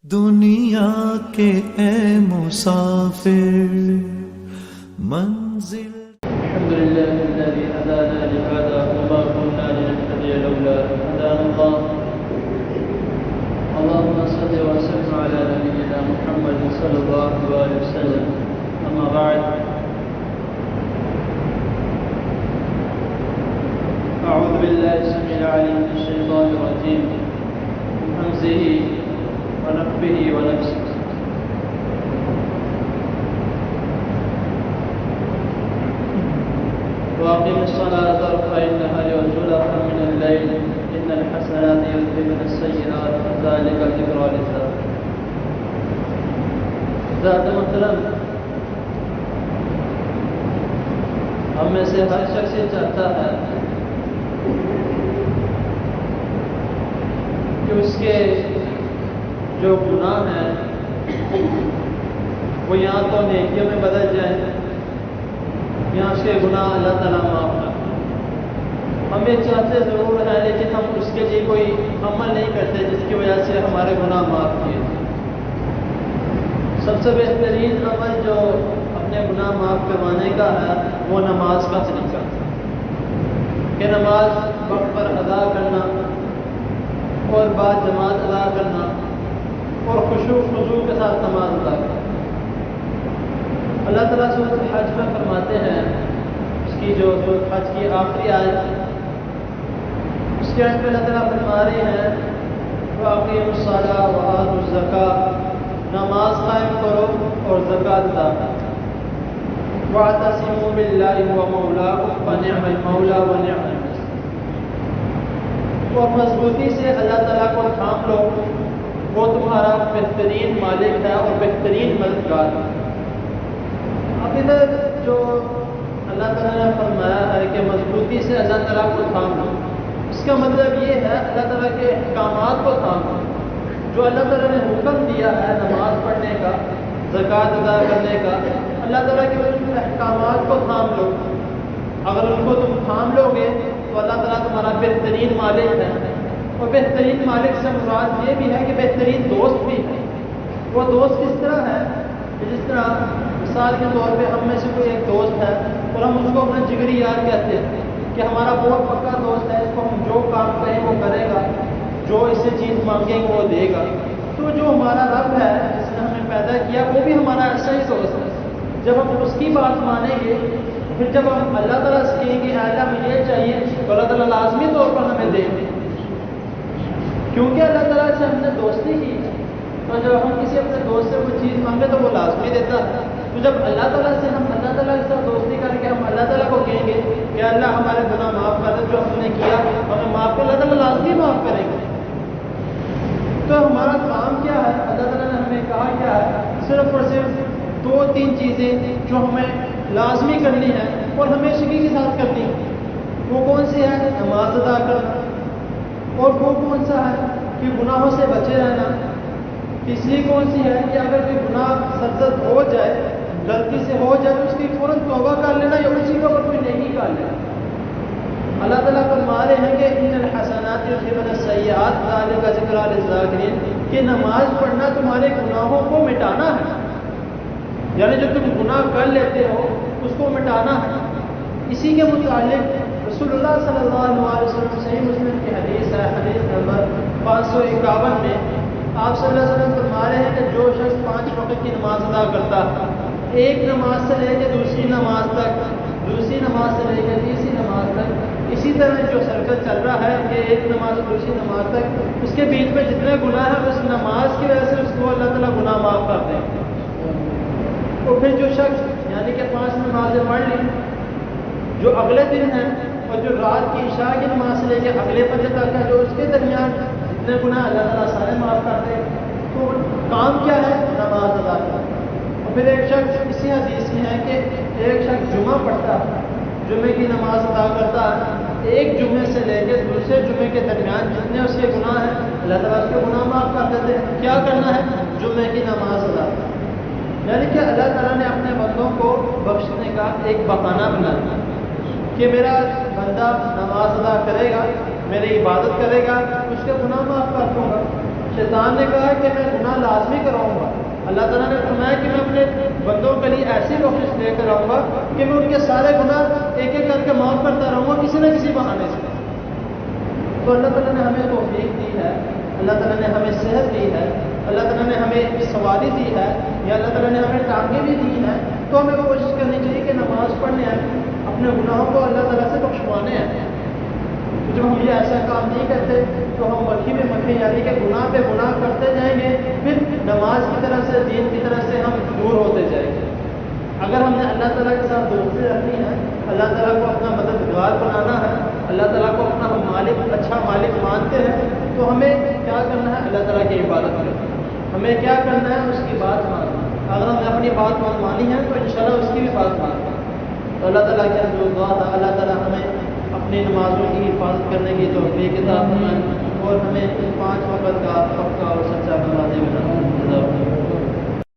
دنیا کے اے مسافر منزل الحمد لله الذي هدانا لهذا وما كنا لنهتدي لولا أن هدانا الله. اللهم صل وسلم على نبينا محمد صلى الله عليه وسلم. أما بعد، أعوذ بالله السميع العليم من الشيطان الرجيم من همزه ونفخه ونفسه. وأقم الصلاة طرفي النهار وزلفا من الليل إن الحسنات يذهبن السيئات ذلك ذكرى للذاكرين. ذات محترم، ہم میں سے ہر شخص یہ چاہتا ہے کہ اس کے جو گناہ ہیں وہ یہاں تو نیکیوں میں بدل جائیں، یہاں اس کے گناہ اللہ تعالیٰ معاف کر دیں. ہم یہ چاہتے ضرور ہیں لیکن ہم اس کے لیے کوئی عمل نہیں کرتے جس کی وجہ سے ہمارے گناہ معاف کیے جائیں. سب سے بہترین عمل جو اپنے گناہ معاف کروانے کا ہے وہ نماز کا طریقہ ہے کہ نماز وقت پر ادا کرنا اور بعد جماعت ادا کرنا اور خشوع خضوع کے ساتھ نماز ادا کرنا. اللہ تعالیٰ سورۃ الحج میں فرماتے ہیں، اس کی جو حج کی آخری آیت اس کے آیت میں اللہ تعالیٰ فرما رہے ہیں وَأَقِیمُوا الصَّلَاةَ وَآتُوا الزَّکَاةَ، نماز قائم کرو اور زکوٰۃ ادا کرو. وَاعْتَصِمُوا بِاللَّهِ هُوَ مَوْلَاكُمْ فَنِعْمَ الْمَوْلَىٰ وَنِعْمَ النَّصِيرُ، اور مضبوطی سے اللہ تعالیٰ کو تھام لو، وہ تمہارا بہترین مالک ہے اور بہترین مددگار ہے. اب ادھر جو اللہ تعالیٰ نے فرمایا ہے کہ مضبوطی سے اللہ تعالیٰ کو تھام لو، اس کا مطلب یہ ہے اللہ تعالیٰ کے احکامات کو تھام لو. جو اللہ تعالیٰ نے حکم دیا ہے نماز پڑھنے کا، زکوٰۃ ادا کرنے کا، اللہ تعالیٰ کے احکامات کو تھام لو. اگر ان کو تم تھام لو گے تو اللہ تعالیٰ تمہارا بہترین مالک ہے. اور بہترین مالک سے مراد یہ بھی ہے کہ بہترین دوست بھی ہے. وہ دوست کس طرح ہے کہ جس طرح مثال کے طور پہ ہم میں سے کوئی ایک دوست ہے اور ہم اس کو اپنا جگری یار کہتے ہیں کہ ہمارا بہت پکا دوست ہے، اس کو ہم جو کام کہیں وہ کرے گا، جو اس سے چیز مانگیں گے وہ دے گا. تو جو ہمارا رب ہے جس نے ہمیں پیدا کیا وہ بھی ہمارا ایسا ہی دوست ہے. جب ہم اس کی بات مانیں گے پھر جب ہم اللہ تعالیٰ سے کہیں گے اللہ ہمیں یہ چاہیے تو اللہ تعالیٰ لازمی طور پر ہمیں دیں گے، کیونکہ اللہ تعالیٰ سے ہم نے دوستی کی. تو جب ہم کسی اپنے دوست سے کوئی چیز مانگے تو وہ لازمی دیتا ہے. تو جب اللہ تعالیٰ سے ہم اللہ تعالیٰ کے ساتھ دوستی کر کے ہم اللہ تعالیٰ کو کہیں گے کہ اللہ ہمارے گناہ معاف کر دے، جو ہم نے کیا ہمیں معاف کر، اللہ تعالیٰ لازمی معاف کریں گے. تو ہمارا کام کیا ہے؟ اللہ تعالیٰ نے ہمیں کہا کیا ہے؟ صرف اور صرف 2-3 چیزیں جو ہمیں لازمی کرنی ہے اور ہمیشگی کے ساتھ کرنی ہے. وہ کون سی ہے؟ نماز ادا کرنا. اور وہ کون سا ہے کہ گناہوں سے بچے رہنا. تیسری کون سی ہے کہ اگر کوئی گناہ سرزد ہو جائے، غلطی سے ہو جائے تو اس کی فوراً توبہ کر لینا یا اسی کے اوپر کوئی نیکی کر لینا. اللہ تعالیٰ فرما رہے ہیں کہ ان الحسنات یذهبن السیئات ذلک ذکریٰ للذاکرین، کہ نماز پڑھنا تمہارے گناہوں کو مٹانا ہے. یعنی جو تم گناہ کر لیتے ہو اس کو مٹانا ہے. اسی کے متعلق رسول اللہ صلی اللہ علیہ وسلم صحیح مسلم کی حدیث ہے، حدیث نمبر 551 میں آپ صلی اللہ علیہ وسلم فرما رہے ہیں کہ جو شخص 5 وقت کی نماز ادا کرتا ہے، ایک نماز سے لے کے دوسری نماز تک، دوسری نماز سے لے کے تیسری نماز تک، اسی طرح جو سرکل چل رہا ہے کہ ایک نماز سے دوسری نماز تک، اس کے بیچ میں جتنے گناہ ہیں اس نماز کی وجہ سے اس کو اللہ تعالیٰ گناہ معاف کر دیں. اور پھر جو شخص یعنی کہ 5 نمازیں پڑھ لی جو اگلے دن ہیں، اور جو رات کی عشاء کی نماز سے لے کے اگلے فجر تک ہے، جو اس کے درمیان جتنے گناہ اللہ تعالیٰ سارے معاف کر دے. تو کام کیا ہے؟ نماز ادا کرنا. اور پھر ایک شخص اسی حدیث میں ہے کہ ایک شخص جمعہ پڑھتا ہے، جمعے کی نماز ادا کرتا ہے، ایک جمعے سے لے کے دوسرے جمعے کے درمیان جتنے اس کے گناہ ہیں اللہ تعالیٰ اس کے گناہ معاف کر دیتے ہیں. کیا کرنا ہے؟ جمعے کی نماز ادا کرنا. یعنی کہ اللہ تعالیٰ نے اپنے بندوں کو بخشنے کا ایک بہانہ بنایا کہ میرا بندہ نماز ادا کرے گا، میری عبادت کرے گا، اس کے گناہ معاف کر دوں گا. شیطان نے کہا کہ میں گناہ لازمی کراؤں گا. اللہ تعالیٰ نے فرمایا کہ میں اپنے بندوں کے لیے ایسی بخشش لے کر آؤں گا کہ میں ان کے سارے گناہ ایک ایک کر کے معاف کرتا رہوں گا کسی نہ کسی بہانے سے. تو اللہ تعالیٰ نے ہمیں توفیق دی ہے, اللہ تعالیٰ نے ہمیں صحت دی ہے, اللہ تعالیٰ نے ہمیں سواری دی ہے, یا اللہ تعالیٰ نے ہمیں ٹانگیں بھی دی ہیں, تو ہمیں کوشش کرنی چاہیے کہ نماز پڑھنے ہیں, اپنے گناہوں کو اللہ تعالیٰ سے بخشوانے ہیں. جب ہم یہ ایسا کام نہیں کرتے تو ہم مکھی میں مکھی, یعنی کہ گناہ پہ گناہ کرتے جائیں گے, پھر نماز کی طرح سے, دین کی طرح سے ہم دور ہوتے جائیں گے. اگر ہم نے اللہ تعالیٰ کے ساتھ دوستی رکھنی ہے, اللہ تعالیٰ کو اپنا مددگار بنانا ہے, اللہ تعالیٰ کو اپنا مالک, اچھا مالک مانتے ہیں, تو ہمیں کیا کرنا ہے؟ اللہ تعالیٰ کی عبادت کرنا. ہمیں کیا کرنا ہے؟ اس کی بات ماننا. اگر ہم نے اپنی بات مانی ہے تو انشاءاللہ اس کی بھی بات ماننا. تو اللہ تعالیٰ کے جو دعا ہے, اللہ تعالیٰ ہمیں اپنی نمازوں کی حفاظت کرنے کی توفیق عطا فرمائے اور ہمیں 5 وقت کا پکا اور سچا بنا